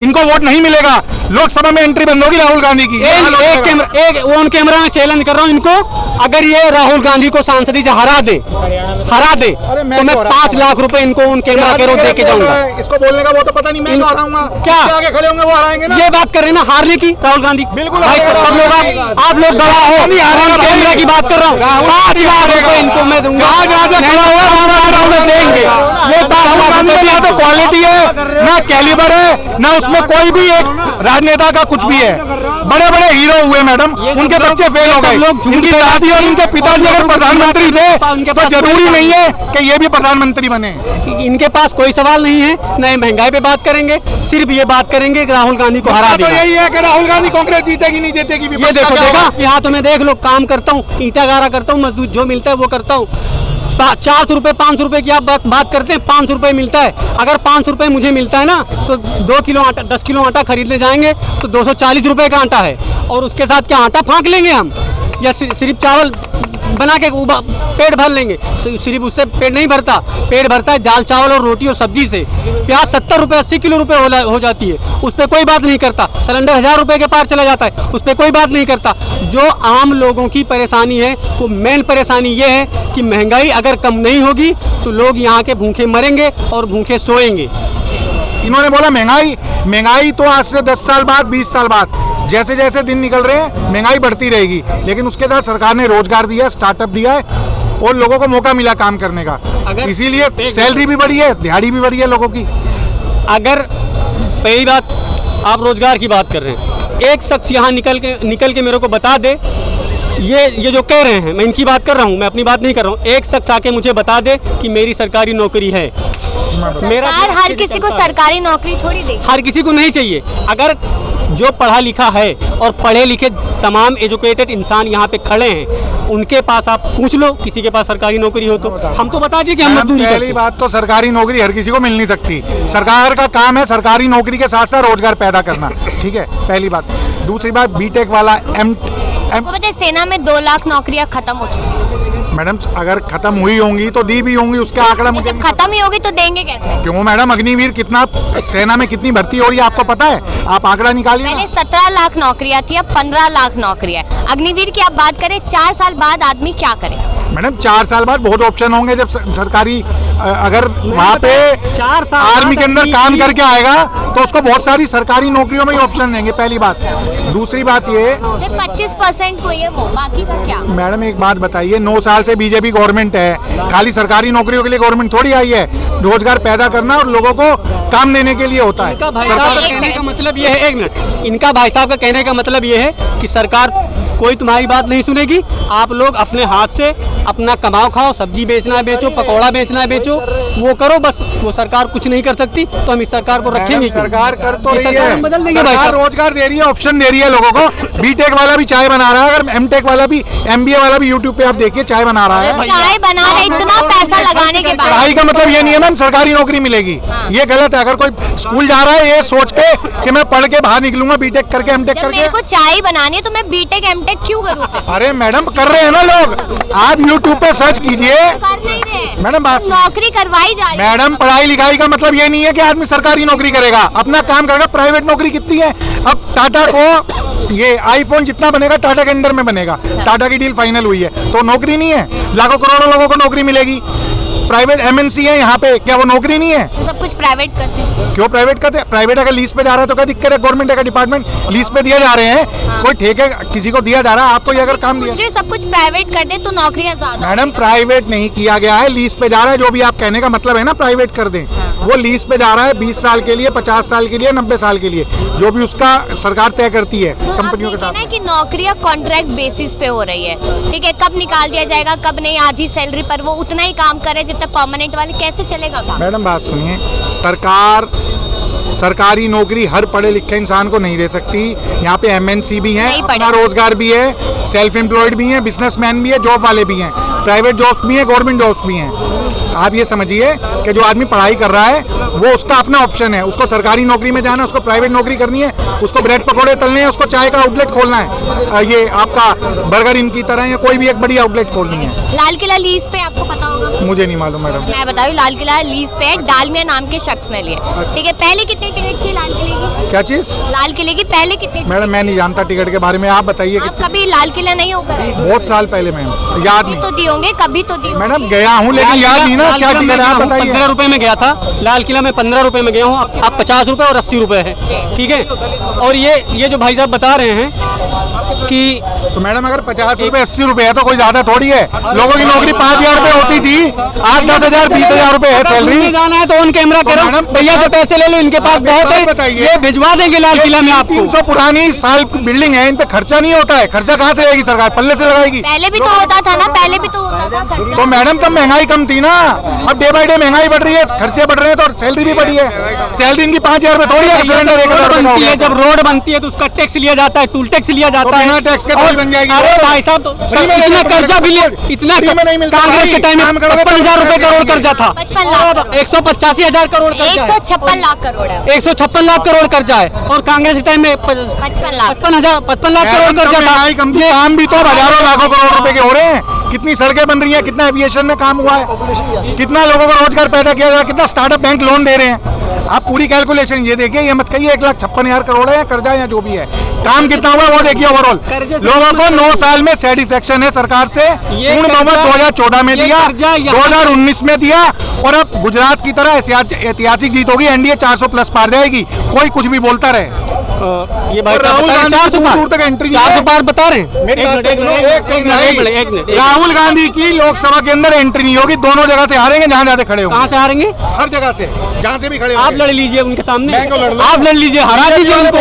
इनको वोट नहीं मिलेगा, लोकसभा में एंट्री बंद होगी राहुल गांधी की। एक ऑन कैमरा में चैलेंज कर रहा हूँ इनको, अगर ये राहुल गांधी को सांसदी से हरा दे तो मैं 5 लाख रुपए इनको ऑन कैमरा के रोड दे के जाऊंगा। इसको बोलने का वो तो पता नहीं, मैं हराऊंगा क्या आगे खड़े होंगे वो हराएंगे ना। ये बात कर रहे हैं ना हारने की राहुल गांधी, बिल्कुल भाई सब लोग आप लोग गवाह हो, कैमरा की बात कर रहा हूँ। 5 लाख रुपए इनको मैं दूंगा, देंगे। ये 5 लाख रुपए ना तो क्वालिटी है ना कैलिबर है ना उसमें कोई भी एक राजनेता का कुछ भी है। बड़े बड़े हीरो हुए मैडम, उनके बच्चे फेल हो गए। उनकी दादी और उनके पिताजी अगर प्रधानमंत्री थे तो जरूरी नहीं है कि ये भी प्रधानमंत्री बने। इनके पास कोई सवाल नहीं है, न महंगाई पे बात करेंगे, सिर्फ ये बात करेंगे कि राहुल गांधी को हरा देगा। तो यही है कि राहुल गांधी कांग्रेस जीतेगी नहीं जीतेगी। ये देखो देखा यहाँ तो मैं देख लो, काम करता हूँ, ईंटा गारा करता हूँ, मजदूर जो मिलता है वो करता हूँ। 400 रुपए 500 रुपए की आप बात करते हैं, 500 रुपए मिलता है। अगर 500 रुपए मुझे मिलता है ना तो 2 किलो आटा 10 किलो आटा खरीदने जाएंगे तो 240 रुपए का आटा है, और उसके साथ क्या आटा फाँक लेंगे हम, या सिर्फ चावल बना के पेट भर लेंगे? सिर्फ उससे पेट नहीं भरता, पेट भरता है दाल चावल और रोटी और सब्जी से। प्याज 70 रुपए 80 किलो रुपए हो जाती है, उस पर कोई बात नहीं करता। सिलेंडर 1000 रुपए के पार चला जाता है, उस पर कोई बात नहीं करता। जो आम लोगों की परेशानी है वो मेन परेशानी ये है कि महंगाई अगर कम नहीं होगी तो लोग यहाँ के भूखे मरेंगे और भूखे सोएंगे। इन्होंने बोला महंगाई तो आज से 10 साल बाद 20 साल बाद जैसे जैसे दिन निकल रहे हैं महंगाई बढ़ती रहेगी, लेकिन उसके साथ सरकार ने रोजगार दिया, स्टार्टअप दिया है और लोगों को मौका मिला काम करने का, इसीलिए सैलरी भी बढ़ी है, दिहाड़ी भी बढ़ी है लोगों की। अगर पहली बात आप रोजगार की बात कर रहे हैं, एक शख्स यहाँ निकल के मेरे को बता दे, ये जो कह रहे हैं मैं इनकी बात कर रहा हूँ, मैं अपनी बात नहीं कर रहा हूँ। एक शख्स आके मुझे बता दे कि मेरी सरकारी नौकरी है। मेरा हर किसी को सरकारी नौकरी थोड़ी दे, हर किसी को नहीं चाहिए। अगर जो पढ़ा लिखा है और पढ़े लिखे तमाम एजुकेटेड इंसान यहाँ पे खड़े हैं, उनके पास आप पूछ लो किसी के पास सरकारी नौकरी हो तो हम तो बता दिए कि हम मजदूरी करते हैं। पहली बात तो सरकारी नौकरी हर किसी को मिल नहीं सकती, सरकार का काम है सरकारी नौकरी के साथ साथ रोजगार पैदा करना, ठीक है पहली बात। दूसरी बात बीटेक वाला आपको पता है सेना में 2 लाख नौकरियां खत्म हो चुकी है। मैडम अगर खत्म हुई होंगी तो दी भी होंगी, उसका आंकड़ा मुझे जब खत्म ही होगी तो देंगे कैसे? क्यों मैडम, अग्निवीर कितना सेना में कितनी भर्ती हो रही है आपको पता है? आप आंकड़ा निकालिए। पहले 17 लाख नौकरियां थी, अब 15 लाख नौकरियां। अग्निवीर की आप बात करें, 4 साल बाद आदमी क्या करेगा? मैडम 4 साल बाद बहुत ऑप्शन होंगे, जब सरकारी अगर वहाँ पे आर्मी के अंदर काम करके आएगा तो उसको बहुत सारी सरकारी नौकरियों में ही ऑप्शन देंगे, पहली बात। दूसरी बात ये सिर्फ 25% को ये वो, बाकी का क्या? मैडम एक बात बताइए, 9 साल से बीजेपी गवर्नमेंट है, खाली सरकारी नौकरियों के लिए गवर्नमेंट थोड़ी आई है, रोजगार पैदा करना और लोगों को काम देने के लिए होता है। इनका भाई साहब का कहने का मतलब ये है, एक मिनट, इनका भाई साहब का कहने का मतलब ये है कि सरकार कोई तुम्हारी बात नहीं सुनेगी, आप लोग अपने हाथ से अपना कमाओ खाओ, सब्जी बेचना है बेचो, पकौड़ा बेचना है बेचो, वो करो बस। वो सरकार कुछ नहीं कर सकती तो हम इस सरकार को रखेंगे। सरकार कर तो रही है, बदल देंगे, सरकार रोजगार दे रही है, ऑप्शन दे रही है लोगों को। बीटेक वाला भी चाय बना रहा है, अगर एमटेक वाला भी, एमबीए वाला भी यूट्यूब पे आप देखिए चाय बना रहा है। चाय बना रहे, इतना पैसा लगाने के बाद पढ़ाई का मतलब ये नहीं है मैम सरकारी नौकरी मिलेगी, ये गलत है। अगर कोई स्कूल जा रहा है ये सोच के कि मैं पढ़ के बाहर निकलूंगा बीटेक करके एमटेक करके, मेरे को चाय बनानी है तो मैं बीटेक एमटेक क्यों करूँ? अरे मैडम कर रहे हैं ना लोग, आप यूट्यूब पे सर्च कीजिए। कर नहीं रहे मैडम बात नौकरी करवाई जा रही है। मैडम पढ़ाई लिखाई का मतलब ये नहीं है कि आदमी सरकारी नौकरी करेगा, अपना काम करेगा। प्राइवेट नौकरी कितनी है, अब टाटा को ये आईफोन जितना बनेगा टाटा के अंडर में बनेगा, टाटा की डील फाइनल हुई है तो नौकरी नहीं है, लाखों करोड़ों लोगों को नौकरी मिलेगी। प्राइवेट एमएनसी है यहाँ पे, क्या वो नौकरी नहीं है? तो सब कुछ प्राइवेट करते हैं। क्यों प्राइवेट करते हैं? प्राइवेट अगर लीज पे जा रहा है तो क्या दिक्कत है? गवर्नमेंट का डिपार्टमेंट लीज पे दिया जा रहे हैं, कोई ठेके किसी को दिया जा रहा है, आपको ये अगर काम दिया सब कुछ प्राइवेट कर दे तो नौकरियां ज्यादा। मैडम प्राइवेट नहीं किया गया है, लीज पे जा रहा है, जो भी आप कहने का मतलब है ना प्राइवेट कर दें, वो लीज पे जा रहा है 20 साल के लिए, 50 साल के लिए, 90 साल के लिए, जो भी उसका सरकार तय करती है तो कंपनियों के साथ। ना कि नौकरियां कॉन्ट्रैक्ट बेसिस पे हो रही है, ठीक है, कब निकाल दिया जाएगा कब नहीं, आधी सैलरी पर वो उतना ही काम करे जितना परमानेंट वाले, कैसे चलेगा काम? मैडम बात सुनिए, सरकार सरकारी नौकरी हर पढ़े लिखे इंसान को नहीं दे सकती। यहाँ पे एमएनसी भी हैं, अपना रोजगार भी है, सेल्फ एम्प्लॉयड भी हैं, बिजनेसमैन भी है, जॉब वाले भी हैं, प्राइवेट जॉब्स भी हैं, गवर्नमेंट जॉब्स भी हैं। आप ये समझिए कि जो आदमी पढ़ाई कर रहा है वो उसका अपना ऑप्शन है, उसको सरकारी नौकरी में जाना है, उसको प्राइवेट नौकरी करनी है, उसको ब्रेड पकौड़े तलने हैं, उसको चाय का आउटलेट खोलना है, ये आपका बर्गर इनकी तरह या कोई भी एक बड़ी आउटलेट खोलनी है। लाल किला लीज पे आपको पता होगा? मुझे नहीं मालूम मैडम। मैं बताऊँ, लाल किला लीज पे डालमिया नाम के शख्स ने लिए। ठीक है, पहले कितनी टिकट थी लाल किले की? क्या चीज? लाल किले की पहले कितनी? मैडम मैं नहीं जानता टिकट के बारे में, आप बताइए। आप कभी लाल किला नहीं होकर आए? बहुत साल पहले मैम, याद कभी नहीं। तो दिए होंगे, कभी तो दिए होंगे। मैडम गया हूँ लेकिन याद नहीं ना क्या टिकट है, आप बताइए। 15 रुपए में गया था लाल किला में, 15 रुपए में गया हूँ। अब 50 रुपए और 80 रुपए है, ठीक है। और ये जो भाई साहब बता रहे हैं कि तो मैडम अगर 50 रुपए 80 रुपए है तो कोई ज्यादा थोड़ी है। लोगों की नौकरी 5,000 रुपए होती थी, 8-10,000 20,000 रुपए है सैलरी। जाना है तो ऑन कैमरा करो, भैया से पैसे ले लो, इनके पास बहुत है, बताइए। ये भिजवा देंगे लाल किला में आपको। 300 पुरानी साल बिल्डिंग है, इन पे खर्चा नहीं होता है। खर्चा कहाँ से आएगी सरकार? पल्ले से लगाएगी। पहले भी तो होता था ना, पहले भी तो होता था खर्चा। तो मैडम तब महंगाई कम थी ना, अब डे बाई डे महंगाई बढ़ रही है, खर्चे बढ़ रहे हैं तो सैलरी भी बढ़ी है। सैलरी इनकी 5,000 रुपए थोड़ी है, सिलेंडर 1,000 रुपए बनती है, जब रोड बनती है तो उसका टैक्स लिया जाता है, टूल टैक्स लिया जाता है। बिना टैक्स के थोड़ी बन जाएगी। अरे भाई साहब, तो इतना कर्जा भी इतना कांग्रेस के टाइम में 55,000 रुपए करोड़ कर्जा था, 55 लाख 185,000 करोड़ कर्जा है। 156 लाख करोड़ है। 156 लाख करोड़ कर्जा है, और कांग्रेस के टाइम में 55 लाख 55 लाख करोड़ कर्जा था। महंगाई कम थी, काम भी तो हजारों लाखों करोड़ रुपए के हो रहे हैं। कितनी सड़कें बन रही हैं, कितना एविएशन में काम हुआ है, कितना लोगों को रोजगार पैदा किया जा रहा है, कितना स्टार्टअप बैंक लोन दे रहे हैं। आप पूरी कैलकुलेशन ये देखिए, ये मत कहिए 1,56,000 करोड़ है कर्जा या जो भी है, काम कितना हुआ वो देखिए। ओवरऑल लोगों को 9 साल में सेटिस्फेक्शन है सरकार से। पूर्ण बहुमत 2014 में दिया, 2019 में दिया, और अब गुजरात की तरह ऐतिहासिक जीत होगी, एनडीए 400 प्लस पार जाएगी, कोई कुछ भी बोलता रहे। ये भाई राहुल गांधी दूर तक एंट्री 400 पार बता रहे हैं। एक मिनट, राहुल गांधी की लोकसभा के अंदर एंट्री नहीं होगी, दोनों जगह से हारेंगे जहां जाते खड़े होंगे। कहाँ से हारेंगे? हर जगह से, जहां से भी खड़े आप लड़ लीजिए उनके सामने, मैं क्यों लड़ लूं? आप लड़ लीजिए, हरा दीजिए उनको,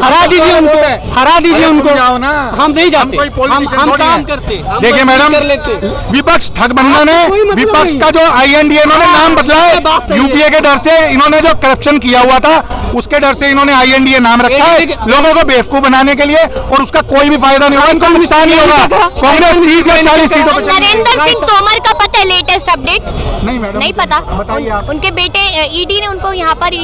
हरा दीजिए उनको, हरा दीजिए उनको। जाओ ना, हम नहीं जाते, हम काम करते। देखिए मैडम, कर लेते। विपक्ष ठगबंधन है। विपक्ष का जो INDA इन्होंने नाम बदला है, यूपीए के डर से, इन्होंने जो करप्शन किया हुआ था उसके डर से इन्होंने INDA नाम रखा है, लोगों को बेवकूफ बनाने के लिए, और उसका कोई भी फायदा नहीं होगा, इनको नुकसान ही होगा। कांग्रेस 30 या 40 सीटों पर नरेंद्र सिंह तोमर का पता है लेटेस्ट अपडेट? नहीं मैडम, नहीं पता। बताइए आप। उनके बेटे ईडी ने उनको यहाँ पर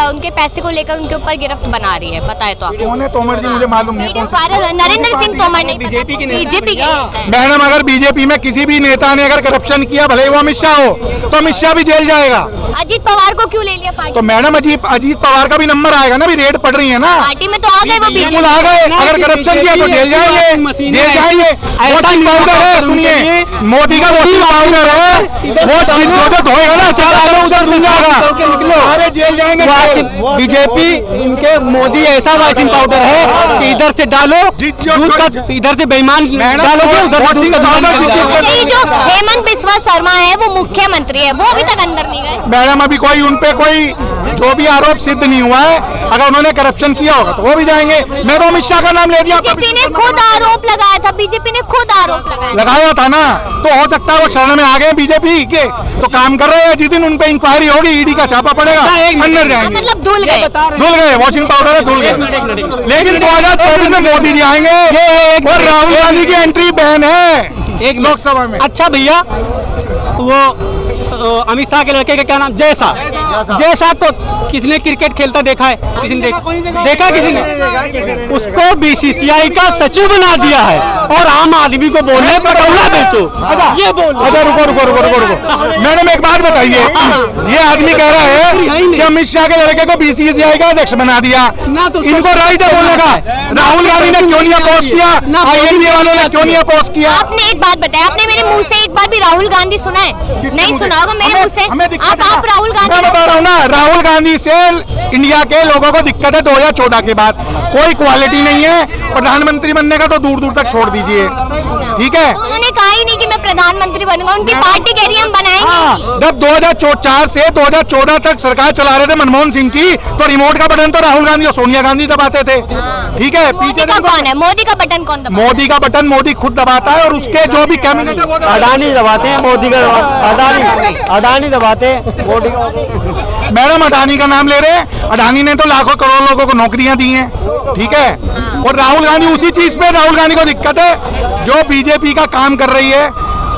उनके पैसे को लेकर उनके ऊपर गिरफ्त बना रही है, पता है तो आपको? कौन है तोमर जी? मुझे मालूम नहीं है वीडियो कौन सा। वायरल है, नरेंद्र सिंह तोमर नहीं, बीजेपी के नेता बीजेपी के नेता है। मैडम अगर बीजेपी में किसी भी नेता ने अगर करप्शन किया, भले ही वो अमित शाह हो, तो अमित शाह भी जेल जाएगा। अजीत पवार को क्यों ले लिया पार्टी? तो मैडम अजीत पवार का भी नंबर आएगा ना, भी रेड पड़ रही है ना, पार्टी में तो आ गए वो बिल्कुल बीजेपी। आ गए। अगर करप्शन किया तो जेल जाएंगे, जेल जाएंगे। वोटिंग पाउडर है, सुनिए, मोदी का वोटिंग पाउडर है, वो जो धोएगा ना सारा उधर धुल जाएगा, सारे जेल जाएंगे। बीजेपी इनके मोदी ऐसा वाशिंग पाउडर है कि इधर से डालो दूध का, इधर से बेईमान डालोगे, उधर से दूध का बेईमान डालोगे। ये जो हेमंत बिस्वा शर्मा है वो मुख्यमंत्री है, वो अभी तक अंदर नहीं गए। मैडम अभी कोई उनपे कोई जो भी आरोप सिद्ध नहीं हुआ है, अगर उन्होंने करप्शन किया होगा तो वो भी जाएंगे। मैं तो अमित शाह का नाम ले दिया, बीजेपी ने खुद आरोप लगाया था, बीजेपी ने खुद आरोप लगाया था ना, तो हो सकता है वो शरण में आ गए बीजेपी के, तो काम कर रहे हैं। जिस दिन उन पे इंक्वायरी होगी, ईडी का छापा पड़ेगा, अंदर जाएंगे। मतलब धुल गए, वॉशिंग पाउडर है, धुल गए। लेकिन 2024 में मोदी जी आएंगे और राहुल गांधी की एंट्री बैन है एक लोकसभा में। अच्छा भैया, वो अमित शाह के लड़के का क्या नाम? जैसा तो किसने क्रिकेट खेलता देखा है? किसी ने देखा? किसी ने? उसको BCCI का सचिव बना दिया है, और आम आदमी को बोल रहे पटौला बेचो, ये बोल। अच्छा रुको। मैडम एक बात बताइए, ये आदमी कह रहा है कि अमित शाह के लड़के को BCCI का अध्यक्ष बना दिया, इनको राइट है बोलने का। राहुल गांधी ने क्यों नहीं अपोज किया? INDA वालों ने क्यों नहीं अपोज किया? आपने एक बात बताया, आपने मेरे मुंह से एक बार भी राहुल गांधी सुना है? नहीं सुना होगा मेरे मुंह से। आप राहुल गांधी, मैं बता रहा हूँ ना, राहुल गांधी से इंडिया के लोगों को दिक्कत है 2014 के बाद। कोई क्वालिटी नहीं है, प्रधानमंत्री बनने का तो दूर दूर तक छोड़ दीजिए, ठीक है। तो उन्होंने कहा ही नहीं कि मैं प्रधानमंत्री बनूंगा, उनकी पार्टी कह रही है हम बनाएंगे। जब 2004 से 2014 तक सरकार चला रहे थे मनमोहन सिंह की, तो रिमोट का बटन तो राहुल गांधी और सोनिया गांधी दबाते थे, ठीक है। मोदी का कौन है? मोदी का बटन कौन दबाता है? मोदी का बटन मोदी खुद दबाता है, और उसके जो भी कैबिनेट है वो अडानी दबाते हैं, मोदी का अडानी दबाते हैं, मोदी। मैडम अडानी का नाम ले रहे हैं, अडानी ने तो लाखों करोड़ों लोगों को नौकरियां दी हैं, ठीक है। और राहुल गांधी उसी चीज पे, राहुल गांधी को दिक्कत है जो बीजेपी का काम कर रही है,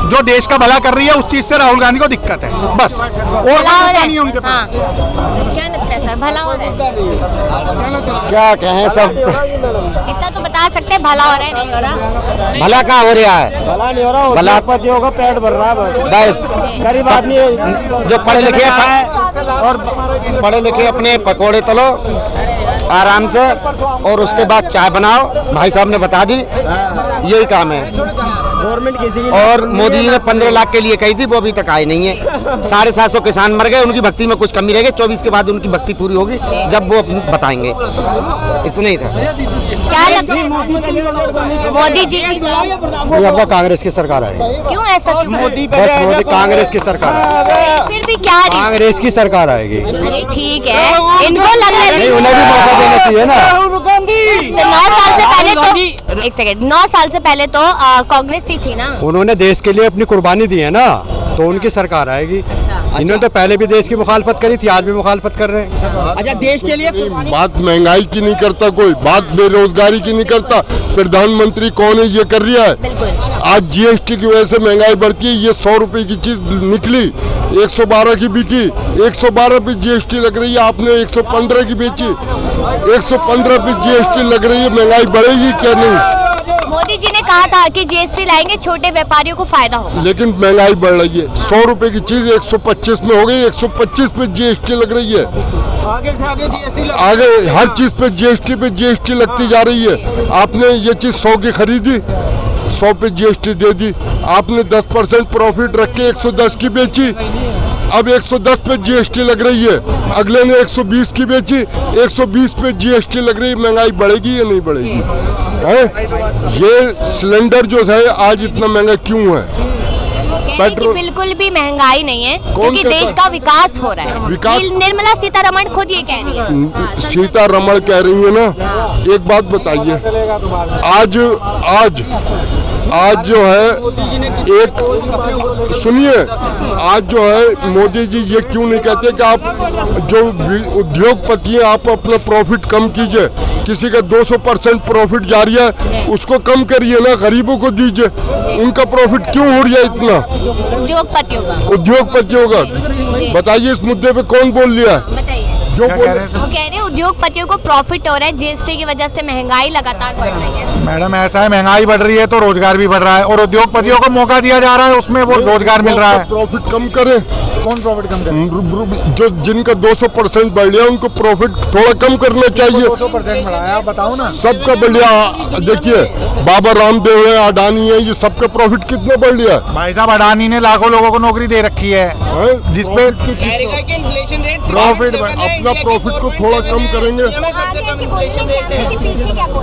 जो देश का भला कर रही है उस चीज से राहुल गांधी को दिक्कत है, बस। और भला हो रहा नहीं है उनके है। हाँ, क्या लगता है सर, भला हो रहा है? क्या कहें, सब इतना तो बता सकते हैं, भला हो रहा है नहीं हो रहा? भला कहाँ हो रहा है, भला नहीं हो रहा, भला- उद्योगपतियों का पेट भर रहा है बस। बस गरीब आदमी जो पढ़े लिखे और पढ़े लिखे अपने पकोड़े तलो आराम से, और उसके बाद चाय बनाओ, भाई साहब ने बता दी, यही काम है। गवर्नमेंट किसी की और मोदी जी ने 15 लाख के लिए कही थी, वो अभी तक आए नहीं है। 750 किसान मर गए, उनकी भक्ति में कुछ कमी रह गई, 24 के बाद उनकी भक्ति पूरी होगी जब वो बताएंगे। इतना ही था। क्या लगता है मोदी जी की ये आपका कांग्रेस की सरकार है, क्यों ऐसा क्यों? मोदी बस मोदी कांग्रेस की सरकार है, फिर भी क्या कांग्रेस की सरकार आएगी। अरे ठीक है, इनको लग रहा नहीं, है उन्हें भी मौका देना चाहिए ना। राहुल गांधी 9 साल से पहले तो एक सेकंड 9 साल से पहले तो कांग्रेस ही थी ना। उन्होंने देश के लिए अपनी कुर्बानी दी है ना, तो उनकी सरकार आएगी। इन्होंने तो पहले भी देश की मुखालफत करी थी, आज भी मुखालफत कर रहे हैं। अच्छा, देश के लिए बात महंगाई की नहीं करता कोई, बात बेरोजगारी की नहीं करता। प्रधानमंत्री कौन है ये कर रहा है? बिल्कुल। आज जीएसटी की वजह से महंगाई बढ़ती है। ये 100 रुपए की चीज निकली 112 की बिकी, 112 पे जीएसटी लग रही है। आपने 115 की बेची, 115 पे जीएसटी लग रही है। महंगाई बढ़ेगी क्या? नहीं। मोदी जी ने कहा था कि जीएसटी लाएंगे, छोटे व्यापारियों को फायदा होगा। लेकिन महंगाई बढ़ रही है। 100 रुपए की चीज 125 में हो गई, 125 पे जीएसटी लग रही है। आगे से आगे जीएसटी आगे हर चीज पे जीएसटी लगती जा रही है। आपने ये चीज 100 की खरीदी, 100 पे जीएसटी दे दी। आपने 10% प्रॉफिट रख के 110 की बेची, अब 110 पे जीएसटी लग रही है। अगले ने 120 की बेची, 120 पे जीएसटी लग रही है। महंगाई बढ़ेगी या नहीं बढ़ेगी? है? ये सिलेंडर जो है आज इतना महंगा क्यों है? कह रहे हैं कि पेट्रोल- बिल्कुल भी महंगाई नहीं है, क्योंकि कहता? देश का विकास हो रहा है। विकास- ये निर्मला सीतारमण खुद ये कह रही है। हाँ, सीतारमण कह रही है ना। एक बात बताइए, आज जो है एक सुनिए, आज जो है मोदी जी ये क्यों नहीं कहते कि आप जो उद्योगपति हैं आप अपना प्रॉफिट कम कीजिए। किसी का 200% प्रॉफिट जा रही है, उसको कम करिए ना, गरीबों को दीजिए। उनका प्रॉफिट क्यों हो रहा है इतना? उद्योगपतियों का बताइए, इस मुद्दे पे कौन बोल लिया? बताइए। जो क्या बोल कह रहे हैं वो कह रहे हैं उद्योगपतियों को प्रॉफिट हो रहा है, जीएसटी की वजह से महंगाई लगातार बढ़ रही है। मैडम ऐसा है, महंगाई बढ़ रही है तो रोजगार भी बढ़ रहा है, और उद्योगपतियों को मौका दिया जा रहा है, उसमें वो रोजगार मिल रहा है। प्रॉफिट कम करें। कौन प्रॉफिट कम करे? जो जिनका 200% बढ़ गया उनको प्रॉफिट थोड़ा कम करना चाहिए। 200% बढ़ाया, आप बताओ ना। सबका बढ़ गया। देखिए बाबा रामदेव है, अडानी है, ये सबका प्रॉफिट कितना बढ़ गया भाई साहब, अडानी ने लाखों लोगों को नौकरी दे रखी है, है? जिसपे इन्फ्लेशन रेट प्रॉफिट अपना प्रॉफिट को थोड़ा कम करेंगे।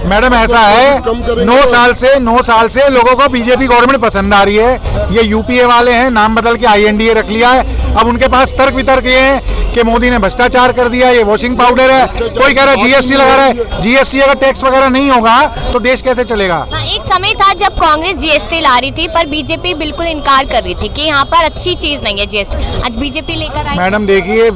मैडम ऐसा है, कम करेंगे। 9 साल से लोगों को बीजेपी गवर्नमेंट पसंद आ रही है। ये यूपीए वाले हैं, नाम बदल के आईएनडीए रख लिया है। अब उनके पास तर्क वितर्क ये है कि मोदी ने भ्रष्टाचार कर दिया, ये वॉशिंग पाउडर है। कोई कह रहा है जीएसटी लगा रहा है। जीएसटी अगर टैक्स वगैरह नहीं होगा तो देश कैसे चलेगा? हाँ, एक समय था जब कांग्रेस जीएसटी ला रही थी, पर बीजेपी बिल्कुल इनकार कर रही थी कि यहाँ पर अच्छी चीज नहीं है जीएसटी। आज बीजेपी लेकर आई। मैडम देखिए,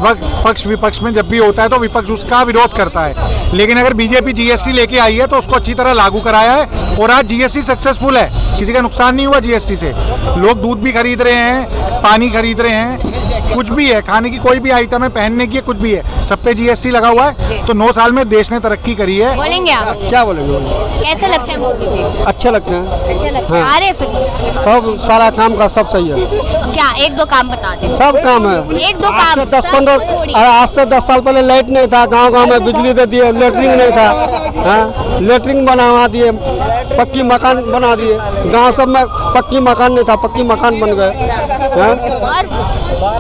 पक्ष विपक्ष में जब भी होता है तो विपक्ष उसका विरोध करता है, लेकिन अगर बीजेपी जीएसटी लेके आई है तो उसको अच्छी तरह लागू कराया है, और आज जीएसटी सक्सेसफुल है, किसी का नुकसान नहीं हुआ जीएसटी से। लोग दूध भी खरीद रहे हैं, पानी खरीद रहे हैं, कुछ भी है, खाने की कोई भी आइटम है, पहनने की है, कुछ भी है, सब पे जीएसटी लगा हुआ है। तो 9 साल में देश ने तरक्की करी है। बोलेंगे आप? क्या बोलेंगे? कैसे लगते हैं मोदी जी? अच्छे लगते हैं, अच्छा लगता है। आ रहे हैं फिर से? सब सारा काम का सब सही है, क्या एक दो काम बता दे? सब काम है। एक दो आज से काम 10-15 छोड़िए। आज से 10 साल पहले लाइट नहीं था, गांव में बिजली दे दिए, लेटरिंग नहीं था, हाँ लेटरिंग बनवा दिए, पक्की मकान बना दिए। गांव सब में पक्की मकान नहीं था, पक्की मकान बन गए, हाँ? और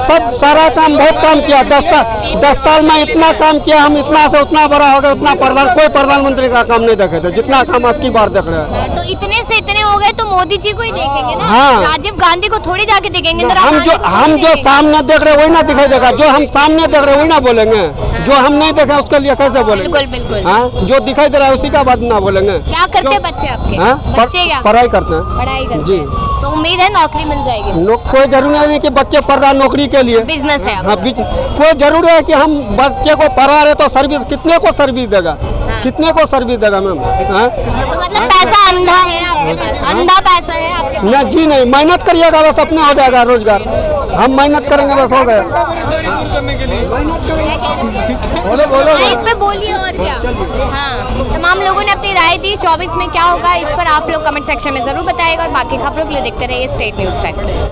सब सारा काम बहुत काम किया। 10 साल में इतना काम किया, हम इतना से उतना बड़ा हो गया, उतना कोई प्रधानमंत्री का काम नहीं देखे थे जितना काम अब की बार देख रहे हैं। तो इतने से इतने हो गए तो मोदी जी को ही देखेंगे ना। हाँ। राजीव गांधी को थोड़ी जाके देखेंगे। इंदिरा हम गांधी को जो देखेंगे। सामने देख रहे वही ना दिखाई देगा, जो हम सामने देख रहे वही ना बोलेंगे, जो हम नहीं देखे उसके लिए कैसे बोलेंगे? बिल्कुल बिल्कुल। हाँ, जो दिखाई दे रहा है उसी का बात ना बोलेंगे। क्या करते हैं बच्चे आपके? हाँ, बच्चे क्या पढ़ाई करते हैं। पढ़ाई करते जी। हैं। तो उम्मीद है नौकरी मिल जाएगी। कोई जरूरी नहीं कि बच्चे पढ़ रहा नौकरी के लिए, बिजनेस है हाँ, आपका। कोई जरूरी है कि हम बच्चे को पढ़ा रहे तो सर्विस कितने को सर्विस देगा? हाँ। कितने को सर्विस देगा मैम? हाँ? तो मतलब पैसा अंधा है आपके पास, अंधा पैसा है आपके पास। नहीं जी नहीं, मेहनत करिएगा बस अपने हो जाएगा रोजगार। हम मेहनत करेंगे बस हो गया। बोलो बोलो माइक पे बोलिए और क्या। हाँ, तमाम लोगों ने अपनी राय दी। 24 में क्या होगा इस पर आप लोग कमेंट सेक्शन में जरूर बताइएगा और बाकी खबरों के लिए देखते रहिए स्टेट न्यूज़ टाइम्स।